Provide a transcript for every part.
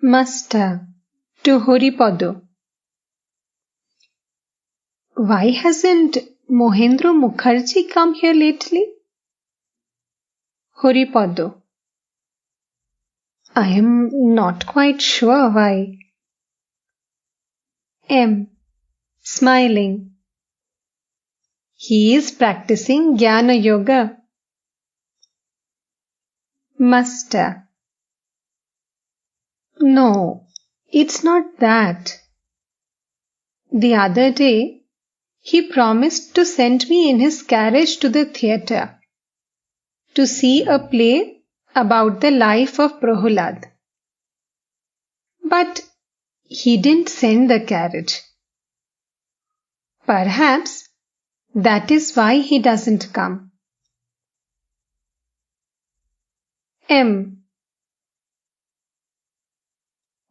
Master to Horipada. Why hasn't Mahendra Mukherjee come here lately? Horipada. I am not quite sure why. M. Smiling. He is practicing Jnana Yoga. Master. No, it's not that. The other day, he promised to send me in his carriage to the theatre to see a play about the life of Prahlad. But he didn't send the carriage. Perhaps that is why he doesn't come. M.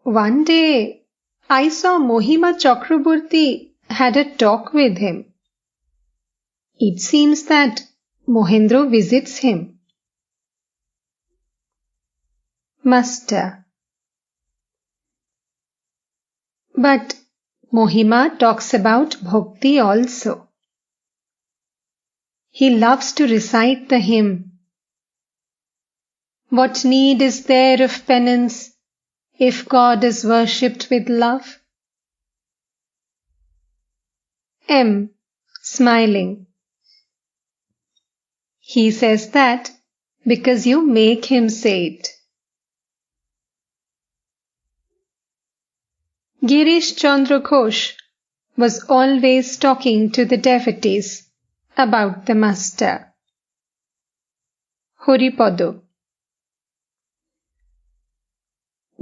One day, I saw Mohima Chakraborty had a talk with him. It seems that Mahendra visits him. Master. But Mohima talks about bhakti also. He loves to recite the hymn. What need is there of penance if God is worshipped with love? M. Smiling. He says that because you make him say it. Girish Chandra Ghosh was always talking to the devotees about the Master. Horipada.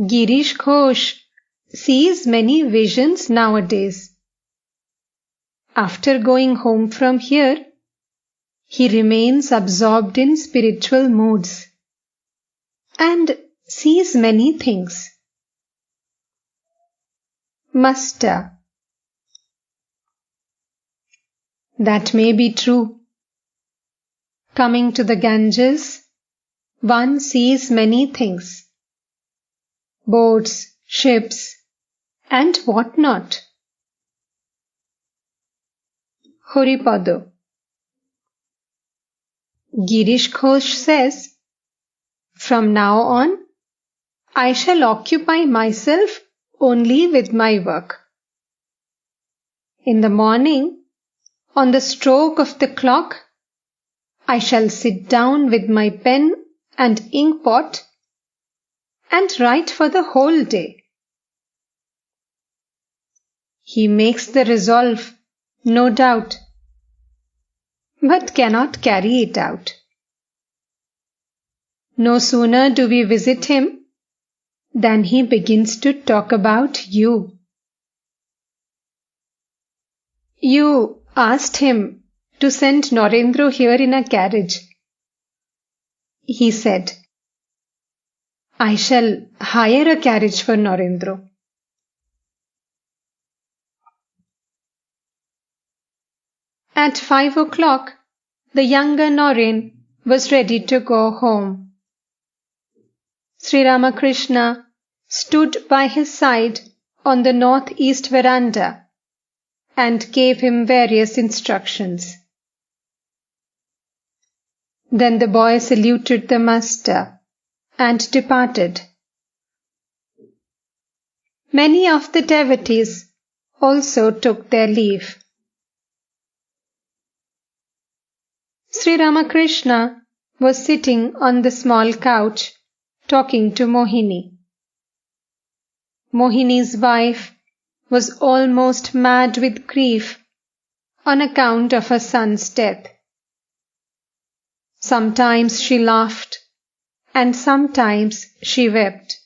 Girish Ghosh sees many visions nowadays. After going home from here, he remains absorbed in spiritual moods and sees many things. Master. That may be true. Coming to the Ganges, one sees many things. Boats, ships, and what not. Horipada. Girish Ghosh says, from now on, I shall occupy myself only with my work. In the morning, on the stroke of the clock, I shall sit down with my pen and inkpot and write for the whole day. He makes the resolve, no doubt, but cannot carry it out. No sooner do we visit him than he begins to talk about you. You asked him to send Narendra here in a carriage. He said, I shall hire a carriage for Narendra. At 5 o'clock, the younger Naren was ready to go home. Sri Ramakrishna stood by his side on the northeast veranda and gave him various instructions. Then the boy saluted the Master and departed. Many of the devotees also took their leave. Sri Ramakrishna was sitting on the small couch talking to Mohini. Mohini's wife was almost mad with grief on account of her son's death. Sometimes she laughed and sometimes she wept.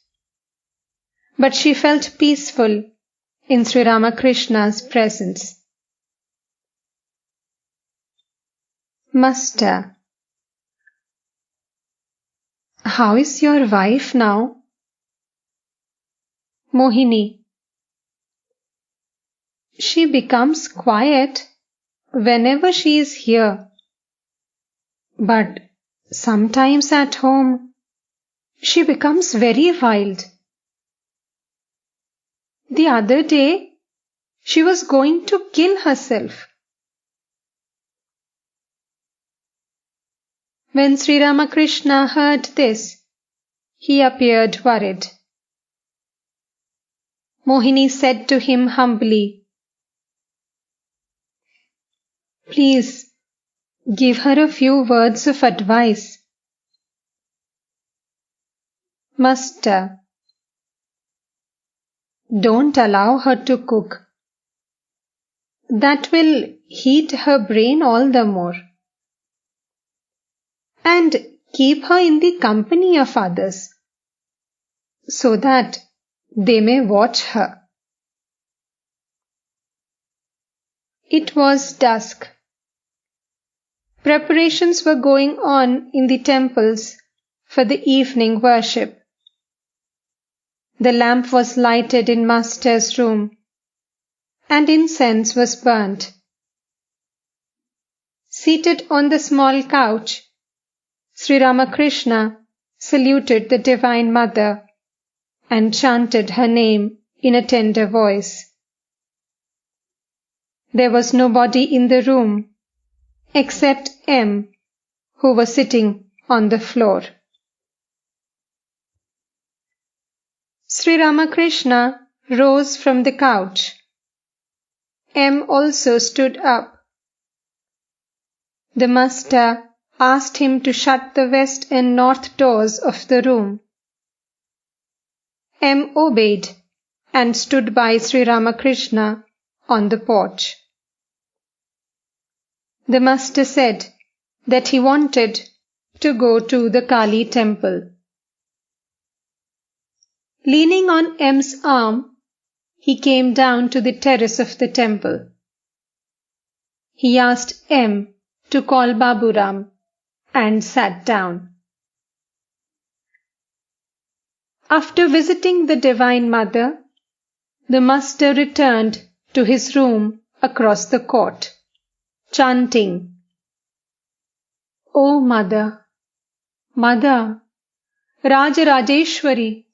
But she felt peaceful in Sri Ramakrishna's presence. Master. How is your wife now? Mohini. She becomes quiet whenever she is here. But sometimes at home, she becomes very wild. The other day, she was going to kill herself. When Sri Ramakrishna heard this, he appeared worried. Mohini said to him humbly, "Please, give her a few words of advice." Master, don't allow her to cook. That will heat her brain all the more. And keep her in the company of others, so that they may watch her. It was dusk. Preparations were going on in the temples for the evening worship. The lamp was lighted in Master's room, and incense was burnt. Seated on the small couch, Sri Ramakrishna saluted the Divine Mother and chanted her name in a tender voice. There was nobody in the room except M, who was sitting on the floor. Sri Ramakrishna rose from the couch. M also stood up. The Master asked him to shut the west and north doors of the room. M obeyed and stood by Sri Ramakrishna on the porch. The Master said that he wanted to go to the Kali temple. Leaning on M's arm, he came down to the terrace of the temple. He asked M to call Baburam and sat down. After visiting the Divine Mother, the Master returned to his room across the court, chanting, "O Mother, Mother, Rajarajeshwari,